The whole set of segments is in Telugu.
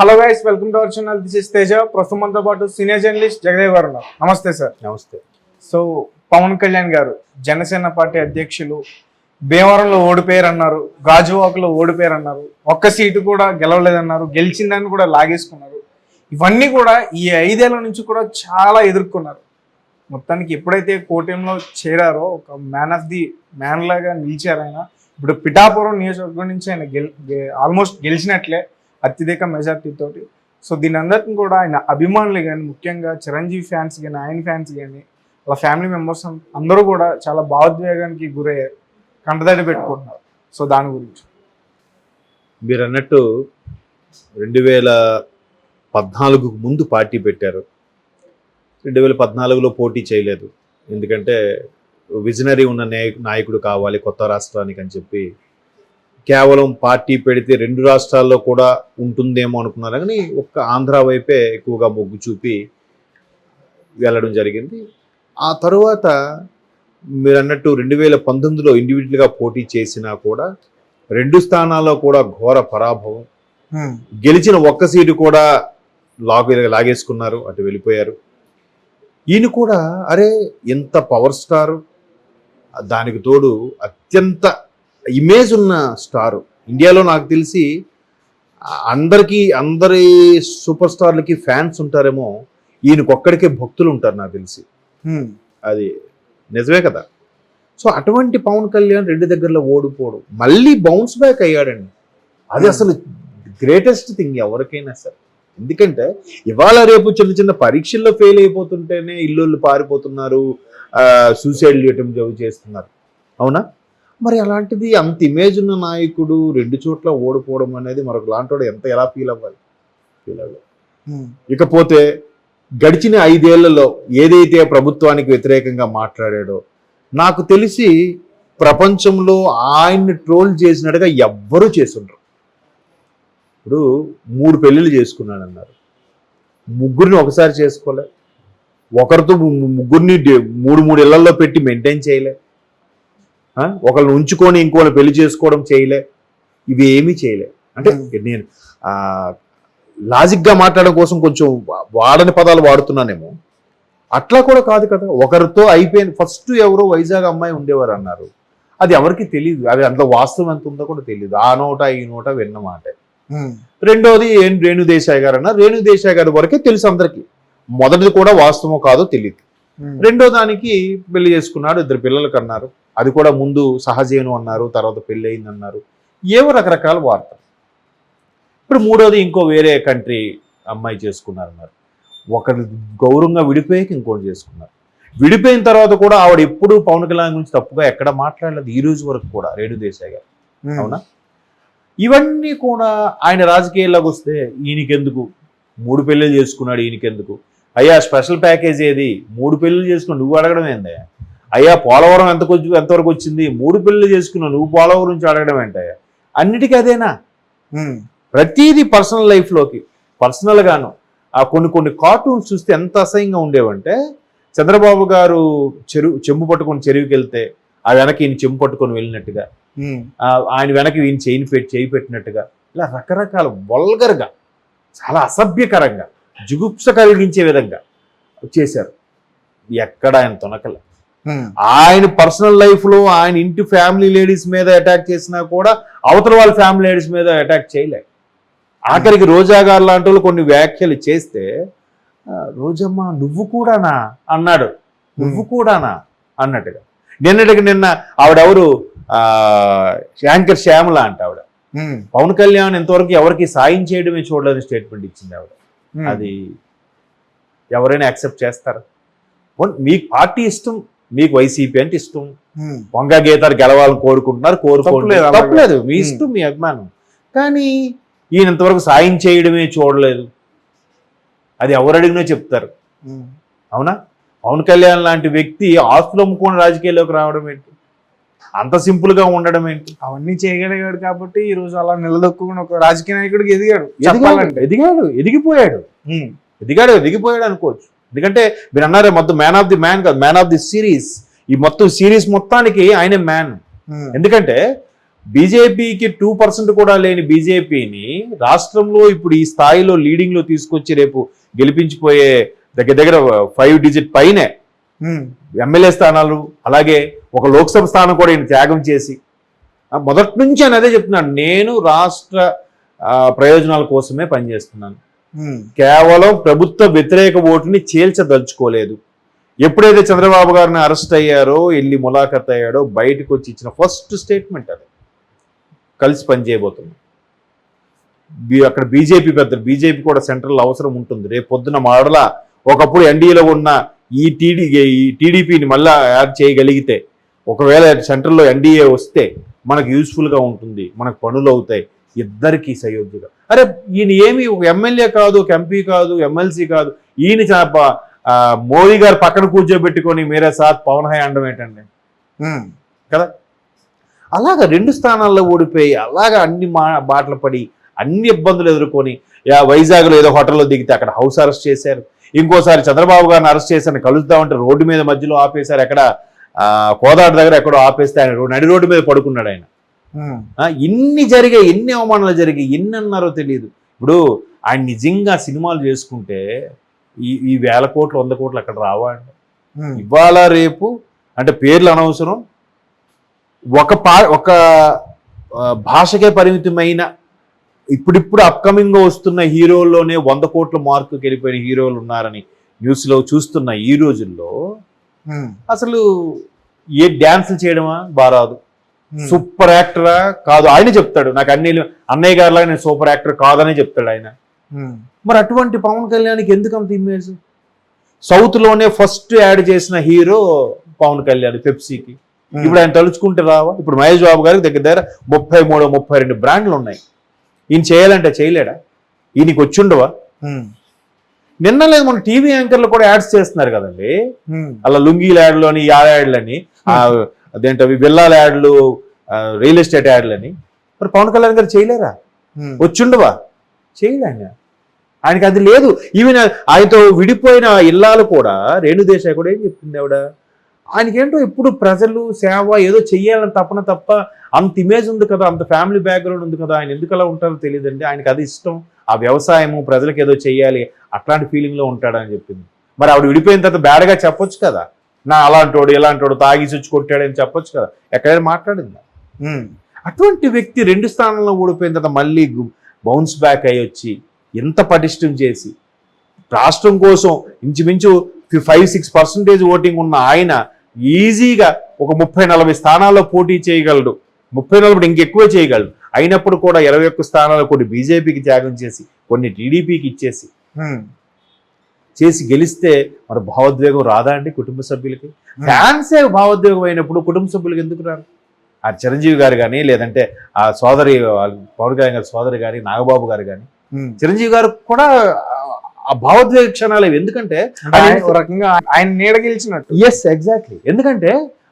Hello guys, welcome to our channel. This is Teja. ప్రస్తుతం మనతో పాటు సీనియర్ జర్నలిస్ట్ జగదేవ్ గారు ఉన్నారు. నమస్తే సార్. నమస్తే. సో పవన్ కళ్యాణ్ గారు జనసేన పార్టీ అధ్యక్షులు భీమవరంలో ఓడిపోయారన్నారు, గాజువాకలో ఓడిపోయారన్నారు, ఒక్క సీటు కూడా గెలవలేదన్నారు, గెలిచిందని కూడా లాగేసుకున్నారు. ఇవన్నీ కూడా ఈ 5 ఏళ్ల నుంచి కూడా చాలా ఎదుర్కొన్నారు. మొత్తానికి ఎప్పుడైతే కూటమిలో చేరారో ఒక మ్యాన్ లాగా నిలిచారు ఆయన. ఇప్పుడు పిఠాపురం నియోజకవర్గం నుంచి ఆయన ఆల్మోస్ట్ గెలిచినట్లే అత్యధిక మెజార్టీ తోటి. సో దీని అందరిని కూడా ఆయన అభిమానులు కానీ, ముఖ్యంగా చిరంజీవి ఫ్యాన్స్ కానీ, ఆయన ఫ్యాన్స్ కానీ, వాళ్ళ ఫ్యామిలీ మెంబర్స్ అందరూ కూడా చాలా భావోద్వేగానికి గురయ్యారు, కంటతడి పెట్టుకుంటున్నారు. సో దాని గురించి మీరు అన్నట్టు 2014 ముందు పార్టీ పెట్టారు. 2014లో పోటీ చేయలేదు, ఎందుకంటే విజనరీ ఉన్న నాయకుడు కావాలి కొత్త రాష్ట్రానికి అని చెప్పి కేవలం పార్టీ పెడితే 2 రాష్ట్రాల్లో కూడా ఉంటుందేమో అనుకున్నారు. కానీ ఒక్క ఆంధ్ర వైపే ఎక్కువగా మొగ్గు చూపి వెళ్ళడం జరిగింది. ఆ తరువాత మీరు అన్నట్టు 2019లో ఇండివిజువల్గా పోటీ చేసినా కూడా 2 స్థానాల్లో కూడా ఘోర పరాభవం. గెలిచిన ఒక్క సీటు కూడా లాగేసుకున్నారు, అటు వెళ్ళిపోయారు. ఈయన కూడా అరే ఎంత పవర్ స్టారు, దానికి తోడు అత్యంత ఇమేజ్ ఉన్న స్టారు ఇండియాలో. నాకు తెలిసి అందరి సూపర్ స్టార్లకి ఫ్యాన్స్ ఉంటారేమో, ఈయనకొక్కడికే భక్తులు ఉంటారు నాకు తెలిసి. అది నిజమే కదా. సో అటువంటి పవన్ కళ్యాణ్ 2 దగ్గరలో ఓడిపోవడం, మళ్ళీ బౌన్స్ బ్యాక్ అయ్యాడండి. అది అసలు గ్రేటెస్ట్ థింగ్ ఎవరికైనా సరే. ఎందుకంటే ఇవాళ రేపు చిన్న చిన్న పరీక్షల్లో ఫెయిల్ అయిపోతుంటేనే ఇల్లు పారిపోతున్నారు, సూసైడ్ అటెంప్ట్ చేస్తున్నారు, అవునా? మరి అలాంటిది అంత ఇమేజ్ ఉన్న నాయకుడు 2 చోట్ల ఓడిపోవడం అనేది మరొక లాంటి ఎలా ఫీల్ అవ్వాలి? ఇకపోతే గడిచిన 5 ఏళ్లలో ఏదైతే ప్రభుత్వానికి వ్యతిరేకంగా మాట్లాడాడో, నాకు తెలిసి ప్రపంచంలో ఆయన్ని ట్రోల్ చేసినట్టుగా ఎవ్వరూ చేసుండ్రు. ఇప్పుడు 3 పెళ్ళిళ్ళు చేసుకున్నాడన్నారు, 3 ఒకసారి చేసుకోలే, ఒకరితో 3 ఇళ్లలో పెట్టి మెయింటైన్ చేయలే, ఒకళ్ళని ఉంచుకొని ఇంకోళ్ళని పెళ్లి చేసుకోవడం చేయలే, ఇవి ఏమీ చేయలే. అంటే నేను లాజిక్గా మాట్లాడడం కోసం కొంచెం వాడని పదాలు వాడుతున్నానేమో, అట్లా కూడా కాదు కదా. ఒకరితో అయిపోయింది. ఫస్ట్ ఎవరో వైజాగ్ అమ్మాయి ఉండేవారు అన్నారు, అది ఎవరికి తెలియదు, అది అంత వాస్తవం ఎంత ఉందో కూడా తెలియదు. ఆ నోట ఈ నోట విన్నమాట. రెండోది రేణుదేశాయ్ గారు అన్నారు, రేణుదేశాయ్ గారి వరకే తెలుసు అందరికీ, మొదటిది కూడా వాస్తవం కాదో తెలియదు. రెండో దానికి పెళ్లి చేసుకున్నాడు, 2 పిల్లలు కన్నారు, అది కూడా ముందు సహజీవనం అన్నారు, తర్వాత పెళ్ళి అయింది అన్నారు, ఏవో రకరకాల వార్తలు. ఇప్పుడు మూడోది ఇంకో వేరే కంట్రీ అమ్మాయి చేసుకున్నారన్నారు, ఒకరు గౌరవంగా విడిపోయాక ఇంకోటి చేసుకున్నారు. విడిపోయిన తర్వాత కూడా ఆవిడ ఎప్పుడు పవన్ కళ్యాణ్ గురించి తప్పుగా ఎక్కడ మాట్లాడలేదు ఈ రోజు వరకు కూడా, రేణుదేశాయ్ గారు, అవునా? ఇవన్నీ కూడా ఆయన రాజకీయాల్లోకి వస్తే ఈయనకెందుకు? 3 పెళ్ళిళ్ళు చేసుకున్నాడు, ఈయనకెందుకు? అయ్యా స్పెషల్ ప్యాకేజ్ ఏది? 3 పెళ్ళిళ్ళు చేసుకుని నువ్వు అడగడం ఏందయ్యా? అయ్యా పోలవరం ఎంతవరకు వచ్చింది? 3 పెళ్ళిళ్ళు చేసుకున్నావు, నువ్వు పోలవరం నుంచి అడగడం ఏంటయ్యా? అన్నిటికీ అదేనా? ప్రతిదీ పర్సనల్ లైఫ్లోకి పర్సనల్గాను. ఆ కొన్ని కార్టూన్స్ చూస్తే ఎంత అసహ్యంగా ఉండేవంటే, చంద్రబాబు గారు చెంబు పట్టుకొని చెరువుకి వెళ్తే ఆ వెనక ఈయన చెంబు పట్టుకొని వెళ్ళినట్టుగా, ఆయన వెనక ఈయన చేయి పెట్టినట్టుగా, ఇలా రకరకాల వల్గర్గా, చాలా అసభ్యకరంగా, జుగుప్స కలిగించే విధంగా చేశారు. ఎక్కడ ఆయన తొనకల. ఆయన పర్సనల్ లైఫ్ లో ఆయన ఇంటి ఫ్యామిలీ లేడీస్ మీద అటాక్ చేసినా కూడా అవతల వాళ్ళ ఫ్యామిలీ లేడీస్ మీద అటాక్ చేయలే. ఆఖరికి రోజా గారు లాంటి వాళ్ళు కొన్ని వ్యాఖ్యలు చేస్తే, రోజమ్మ నువ్వు కూడానా అన్నాడు, నువ్వు కూడానా అన్నట్టుగా. నిన్న ఆవిడెవరు, యాంకర్ శ్యామల అంట ఆవిడ, పవన్ కళ్యాణ్ ఇంతవరకు ఎవరికి సాయం చేయడమే చూడలేని స్టేట్మెంట్ ఇచ్చింది ఆవిడ. అది ఎవరైనా యాక్సెప్ట్ చేస్తారా? మీకు పార్టీ ఇష్టం, మీకు వైసీపీ అంటే ఇష్టం, వంగ గీతాలు గెలవాలని కోరుకుంటున్నారు, తప్పలేదు, మీ ఇష్టం, మీ అభిమానం. కానీ ఈయన ఇంతవరకు సాయం చేయడమే చూడలేదు, అది ఎవరు అడిగినా చెప్తారు, అవునా? పవన్ కళ్యాణ్ లాంటి వ్యక్తి ఆస్తులు అమ్ముకొని రాజకీయాల్లోకి రావడం ఏంటి? అంత సింపుల్ గా ఉండడం ఏంటి? అవన్నీ చేయగలిగాడు కాబట్టి ఈ రోజు అలా నిలదొక్కుని ఒక రాజకీయ నాయకుడికి ఎదిగిపోయాడు అనుకోవచ్చు. ఎందుకంటే మీరు అన్నారే మొత్తం మ్యాన్ ఆఫ్ ది మ్యాన్ కాదు, మ్యాన్ ఆఫ్ ది సిరీస్. ఈ మొత్తం సిరీస్ మొత్తానికి ఆయన మ్యాన్. ఎందుకంటే బీజేపీకి 2% కూడా లేని బీజేపీని రాష్ట్రంలో ఇప్పుడు ఈ స్థాయిలో లీడింగ్ లో తీసుకొచ్చి రేపు గెలిపించిపోయే దగ్గర 5 డిజిట్ పైనే ఎమ్మెల్యే స్థానాలు, అలాగే ఒక లోక్సభ స్థానం కూడా ఈయన త్యాగం చేసి మొదటి నుంచి ఆయన అదే చెప్తున్నాడు, నేను రాష్ట్ర ప్రయోజనాల కోసమే పనిచేస్తున్నాను, కేవలం ప్రభుత్వ వ్యతిరేక ఓటుని చీల్చదలుచుకోలేదు. ఎప్పుడైతే చంద్రబాబు గారిని అరెస్ట్ అయ్యారో, వెళ్ళి ములాఖత్ అయ్యాడో, బయటకు వచ్చి ఇచ్చిన ఫస్ట్ స్టేట్మెంట్ అది, కలిసి పనిచేయబోతుంది. అక్కడ బీజేపీ కూడా సెంట్రల్ అవసరం ఉంటుంది. రేపు పొద్దున మరలా ఒకప్పుడు ఎన్డీఏలో ఉన్న ఈ టీడీపీని మళ్ళా యాడ్ చేయగలిగితే, ఒకవేళ సెంట్రల్లో ఎన్డీఏ వస్తే మనకు యూస్ఫుల్గా ఉంటుంది, మనకు పనులు అవుతాయి, ఇద్దరికీ సయోధ్యగా. అరే ఈయన ఏమి ఒక ఎమ్మెల్యే కాదు, ఒక ఎంపీ కాదు, ఎమ్మెల్సీ కాదు, ఈయన మోదీ గారు పక్కన కూర్చోబెట్టుకొని మీరే సాత్ పవన్ హై అనడం ఏంటండి కదా. అలాగా 2 స్థానాల్లో ఓడిపోయి, అలాగా అన్ని బాటలు పడి, అన్ని ఇబ్బందులు ఎదుర్కొని, వైజాగ్లో ఏదో హోటల్లో దిగితే అక్కడ హౌస్ అరెస్ట్ చేశారు. ఇంకోసారి చంద్రబాబు గారిని అరెస్ట్ చేశారు, కలుద్దామంటే రోడ్డు మీద మధ్యలో ఆపేశారు. ఎక్కడ కోదాడ దగ్గర ఎక్కడో ఆపేస్తే ఆయన నడి రోడ్డు మీద పడుకున్నాడు ఆయన. ఇన్ని జరిగాయి, ఎన్ని అవమానాలు జరిగాయి, ఎన్ని అన్నారో తెలియదు. ఇప్పుడు ఆయన నిజంగా సినిమాలు చేసుకుంటే ఈ 1000 కోట్లు 100 కోట్లు అక్కడ రావా అండి? ఇవాళ రేపు అంటే పేర్లు అనవసరం, ఒక భాషకే పరిమితమైన ఇప్పుడిప్పుడు అప్కమింగ్ గా వస్తున్న హీరోల్లోనే 100 కోట్ల మార్కుకి వెళ్ళిపోయిన హీరోలు ఉన్నారని న్యూస్లో చూస్తున్న ఈ రోజుల్లో అసలు ఏ డ్యాన్సులు చేయడమా బారాదు, సూపర్ యాక్టరా కాదు ఆయన చెప్తాడు, నాకు అన్నయ్య గారిలాగా నేను సూపర్ యాక్టర్ కాదని చెప్తాడు ఆయన. మరి అటువంటి పవన్ కళ్యాణ్కి ఎందుకు అంత ఇమేజ్? సౌత్ లోనే ఫస్ట్ యాడ్ చేసిన హీరో పవన్ కళ్యాణ్ పెప్సీకి. ఇప్పుడు ఆయన తలుచుకుంటే రావా? ఇప్పుడు మహేష్ బాబు గారికి దగ్గర 33-32 బ్రాండ్లు ఉన్నాయి. ఈయన చేయాలంటే చేయలేడా? ఈయనకి వచ్చుండవా? నిన్న లేదు మన టీవీ యాంకర్లు కూడా యాడ్స్ చేస్తున్నారు కదండి, అలా లుంగీల యాడ్లు అని, యాడ్లని, అదేంటవి విల్లాల యాడ్లు, రియల్ ఎస్టేట్ యాడ్లని. మరి పవన్ కళ్యాణ్ గారు చేయలేరా? వచ్చుండవా? చేయలే. ఆయనకి అది లేదు. ఈవెన్ ఆయనతో విడిపోయిన ఇల్లాలు కూడా, రేణుదేశాయ్ కూడా ఏం చెప్తుంది ఆవిడ, ఆయనకేంటో ఎప్పుడు ప్రజలు సేవ ఏదో చెయ్యాలని తప్పన తప్ప అంత ఇమేజ్ ఉంది కదా, అంత ఫ్యామిలీ బ్యాక్గ్రౌండ్ ఉంది కదా, ఆయన ఎందుకు అలా ఉంటారో తెలియదండి. ఆయనకి అది ఇష్టం, ఆ వ్యవసాయము, ప్రజలకు ఏదో చెయ్యాలి, అట్లాంటి ఫీలింగ్లో ఉంటాడని చెప్పింది. మరి ఆవిడ విడిపోయిన తర్వాత బ్యాడ్గా చెప్పొచ్చు కదా, నా అలాంటోడు ఇలాంటోడు తాగి వచ్చి కొట్టాడని చెప్పొచ్చు కదా, ఎక్కడైనా మాట్లాడిందా? అటువంటి వ్యక్తి 2 స్థానాల్లో ఓడిపోయిన తర్వాత మళ్ళీ బౌన్స్ బ్యాక్ అయ్యి వచ్చి ఎంత పటిష్టం చేసి రాష్ట్రం కోసం ఇంచుమించు 5-6% ఓటింగ్ ఉన్న ఆయన ఈజీగా ఒక 30-40 స్థానాల్లో పోటీ చేయగలడు, 30-40 ఇంకెక్కువే చేయగలడు. అయినప్పుడు కూడా 21 స్థానాలు కొన్ని బీజేపీకి త్యాగం చేసి, కొన్ని టీడీపీకి ఇచ్చేసి గెలిస్తే మరి భావోద్వేగం రాదా అండి కుటుంబ సభ్యులకి? ఫ్యాన్సే భావోద్వేగం అయినప్పుడు కుటుంబ సభ్యులకి ఎందుకు రారు? ఆ చిరంజీవి గారు కానీ, లేదంటే ఆ సోదరి పవన్ కళ్యాణ్ గారి సోదరి కానీ, నాగబాబు గారు కానీ, చిరంజీవి గారు కూడా ఆ భావోద్వేగ క్షణాలు. ఎందుకంటే రకంగా ఆయన నీడ గెలిచినట్టు. Yes, exactly. ఎందుకంటే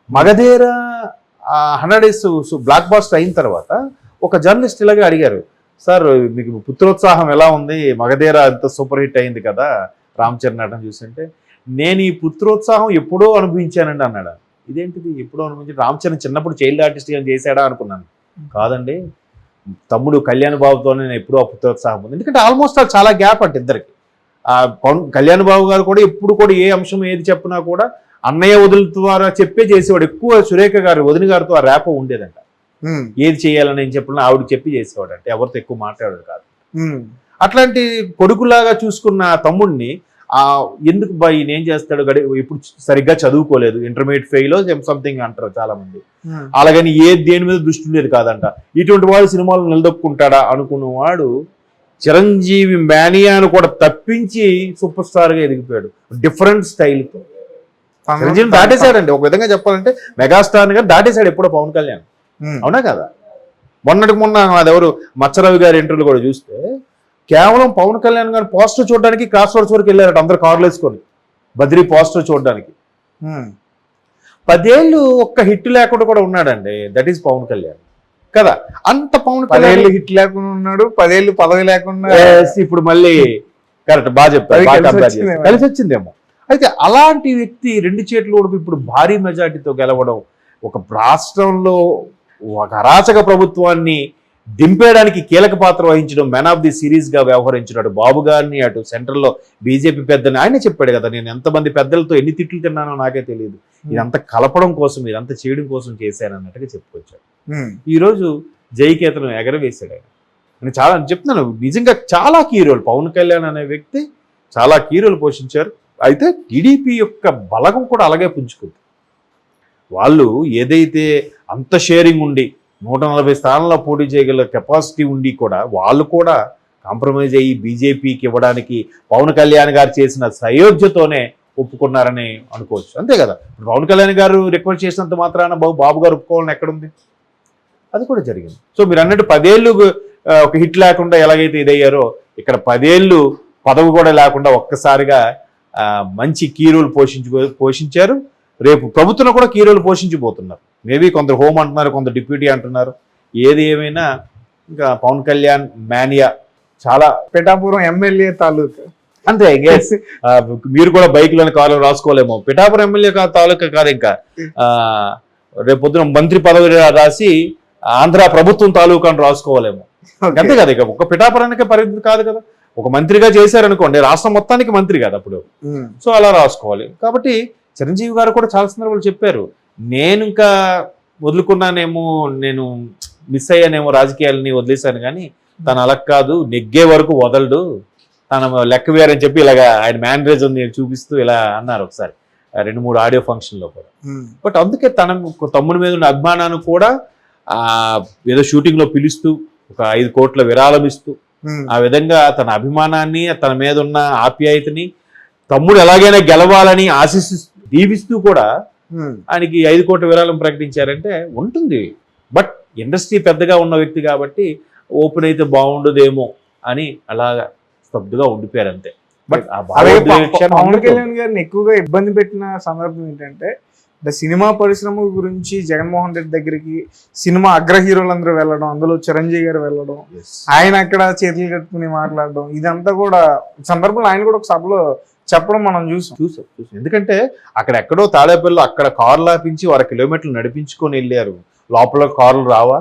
మగధీర 100 days బ్లాక్ బాస్టర్ అయిన తర్వాత ఒక జర్నలిస్ట్ ఇలాగే అడిగారు, సార్ మీకు పుత్రోత్సాహం ఎలా ఉంది, మగధీర అంత సూపర్ హిట్ అయింది కదా రామ్ చరణ్ నటన చూస్తుంటే, నేను ఈ పుత్రోత్సాహం ఎప్పుడో అనుభవించానండి అన్నాడు. ఇదేంటిది ఎప్పుడో అనుభవించి? రామ్ చరణ్ చిన్నప్పుడు చైల్డ్ ఆర్టిస్ట్ గా చేశాడా అనుకున్నాను. కాదండి, తమ్ముడు కళ్యాణ్ బాబుతోనే నేను ఎప్పుడూ ఆ పుత్రోత్సాహం ఉంది. ఎందుకంటే ఆల్మోస్ట్ చాలా గ్యాప్ అంటే ఇద్దరికి. కళ్యాణ్ బాబు గారు కూడా ఎప్పుడు కూడా ఏ అంశం ఏది చెప్పినా కూడా అన్నయ్య వదుల ద్వారా చెప్పే చేసేవాడు. ఎక్కువ సురేఖ గారు వదిన గారితో ఆ ర్యాపో ఉండేదంట. ఏది చేయాలని ఏం చెప్పినా ఆవిడ చెప్పి చేసేవాడు, అంటే ఎవరితో ఎక్కువ మాట్లాడాడు కాదు. అట్లాంటి కొడుకులాగా చూసుకున్న తమ్ముడిని ఎందుకు ఈయన ఏం చేస్తాడు, ఇప్పుడు సరిగ్గా చదువుకోలేదు, ఇంటర్మీడియట్ ఫెయిల్ సంథింగ్ అంటారు చాలా మంది. అలాగని దేని మీద దృష్టి ఉండేది కాదంట. ఇటువంటి వాడు సినిమాలు నిలదొక్కుంటాడా అనుకున్నవాడు చిరంజీవి మేనియాను కూడా తప్పించి సూపర్ స్టార్ గా ఎదిగిపోయాడు డిఫరెంట్ స్టైల్తో. చిరంజీవి దాటేశాడండి ఒక విధంగా చెప్పాలంటే, మెగాస్టార్ గా దాటేశాడు ఎప్పుడో పవన్ కళ్యాణ్. అవునా కదా? మొన్న అదెవరు మచ్చరవి గారి ఇంటర్వ్యూ కూడా చూస్తే కేవలం పవన్ కళ్యాణ్ గారి పోస్టర్ చూడడానికి క్రాస్ రోడ్స్ వరకు వెళ్ళారట అందరు కార్లు వేసుకొని, బద్రీ పోస్టర్ చూడడానికి. 10 ఏళ్ళు ఒక్క హిట్ లేకుండా కూడా ఉన్నాడండి. దట్ ఈస్ పవన్ కళ్యాణ్ కదా. అంత పవన్ కళ్యాణ్ హిట్ లేకుండా ఉన్నాడు, 10 ఏళ్ళు పదవి లేకుండా. ఇప్పుడు మళ్ళీ కరెక్ట్, బాగా చెప్తారు, కలిసి వచ్చిందేమో. అయితే అలాంటి వ్యక్తి 2 చేతులు ఓడిపి ఇప్పుడు భారీ మెజార్టీతో గెలవడం, ఒక రాష్ట్రంలో ఒక అరాచక ప్రభుత్వాన్ని దింపేయడానికి కీలక పాత్ర వహించడం, మ్యాన్ ఆఫ్ ది సిరీస్ గా వ్యవహరించడం, అటు బాబు గారిని అటు సెంట్రల్లో బీజేపీ పెద్దని ఆయనే చెప్పాడు కదా, నేను ఎంతమంది పెద్దలతో ఎన్ని తిట్లు తిన్నానో నాకే తెలియదు, ఇదంతా కలపడం కోసం ఇదంతా చేయడం కోసం చేశాను అన్నట్టుగా చెప్పుకొచ్చాడు. ఈరోజు జైకేతను ఎగరవేశాడు ఆయన. నేను చాలా చెప్తున్నాను, నిజంగా చాలా కీ రోల్ పవన్ కళ్యాణ్ అనే వ్యక్తి చాలా కీ రోల్ పోషించారు. అయితే టీడీపీ యొక్క బలగం కూడా అలాగే పుంజుకుంది. వాళ్ళు ఏదైతే అంత షేరింగ్ ఉండి 140 స్థానాల్లో పోటీ చేయగల కెపాసిటీ ఉండి కూడా వాళ్ళు కూడా కాంప్రమైజ్ అయ్యి బీజేపీకి ఇవ్వడానికి పవన్ కళ్యాణ్ గారు చేసిన సయోధ్యతోనే ఒప్పుకున్నారని అనుకోవచ్చు. అంతే కదా, పవన్ కళ్యాణ్ గారు రిక్వెస్ట్ చేసినంత మాత్రాన బాబు గారు ఒప్పుకోవాలని ఎక్కడుంది? అది కూడా జరిగింది. సో మీరు అన్నట్టు 10 ఏళ్ళు ఒక హిట్ లేకుండా ఎలాగైతే ఇదయ్యారో, ఇక్కడ 10 ఏళ్ళు పదవి కూడా లేకుండా ఒక్కసారిగా మంచి కీ రోల్ పోషించారు. రేపు ప్రభుత్వం కూడా కీ రోల్ పోషించబోతున్నారు. మేబీ కొందరు హోమ్ అంటున్నారు, కొందరు డిప్యూటీ అంటున్నారు. ఏది ఏమైనా ఇంకా పవన్ కళ్యాణ్ మానియా చాలా. పిఠాపురం ఎమ్మెల్యే తాలూకా అంతే, మీరు కూడా బైక్లోని కార్లు రాసుకోలేమో. పిఠాపురం ఎమ్మెల్యే తాలూకా కాదు, ఇంకా రేపు పొద్దున మంత్రి పదవి రాసి ఆంధ్ర ప్రభుత్వం తాలూకా అని రాసుకోవాలేమో. అంతే కదా, ఇక ఒక పిఠాపురానికే పరిధి కాదు కదా. ఒక మంత్రిగా చేశారనుకోండి, రాష్ట్రం మొత్తానికి మంత్రి కదా అప్పుడు. సో అలా రాసుకోవాలి. కాబట్టి చిరంజీవి గారు కూడా చాలా సందర్భాలు చెప్పారు, నేను ఇంకా వదులుకున్నానేమో, నేను మిస్ అయ్యానేమో, రాజకీయాలని వదిలేశాను, కానీ తను అలా కాదు, నెగ్గే వరకు వదలడు, తన లెక్క వేరని చెప్పి ఇలాగా ఆయన మేనరేజం చూపిస్తూ ఇలా అన్నారు ఒకసారి 2-3 ఆడియో ఫంక్షన్లో కూడా. బట్ అందుకే తన తమ్ముడి మీద ఉన్న అభిమానాన్ని కూడా ఏదో షూటింగ్లో పిలుస్తూ ఒక 5 కోట్ల విరాళం ఇస్తూ ఆ విధంగా తన అభిమానాన్ని, తన మీద ఉన్న ఆప్యాయతని, తమ్ముడు ఎలాగైనా గెలవాలని దీవిస్తూ కూడా ఆయనకి 5 కోట్ల విరాళం ప్రకటించారంటే ఉంటుంది. బట్ ఇండస్ట్రీ పెద్దగా ఉన్న వ్యక్తి కాబట్టి ఓపెన్ అయితే బాగుండదేమో అని అలాగా స్తబ్దుగా ఉండిపోయారు అంతే. బట్ పవన్ కళ్యాణ్ గారిని ఎక్కువగా ఇబ్బంది పెట్టిన సందర్భం ఏంటంటే, సినిమా పరిశ్రమ గురించి జగన్మోహన్ రెడ్డి దగ్గరికి సినిమా అగ్ర హీరోలందరూ వెళ్ళడం, అందులో చిరంజీవి గారు వెళ్ళడం, ఆయన అక్కడ చేతులు కట్టుకుని మాట్లాడడం, ఇదంతా కూడా సందర్భంలో ఆయన కూడా ఒక సభలో చెప్పడం మనం చూసాం. ఎందుకంటే అక్కడ ఎక్కడో తాడేపల్లిలో అక్కడ కార్లు ఆపించి 1 కిలోమీటర్లు నడిపించుకొని వెళ్ళారు. లోపల కార్లు రావా?